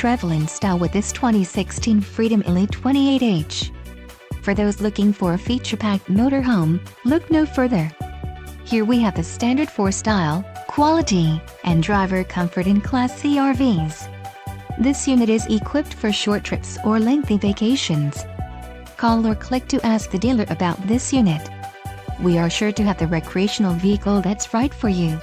travel in style with this 2016 Freedom Elite 28H. For those looking for a feature-packed motorhome, look no further. Here we have the standard for style, quality, and driver comfort in Class C RVs. This unit is equipped for short trips or lengthy vacations. Call or click to ask the dealer about this unit. We are sure to have the recreational vehicle that's right for you.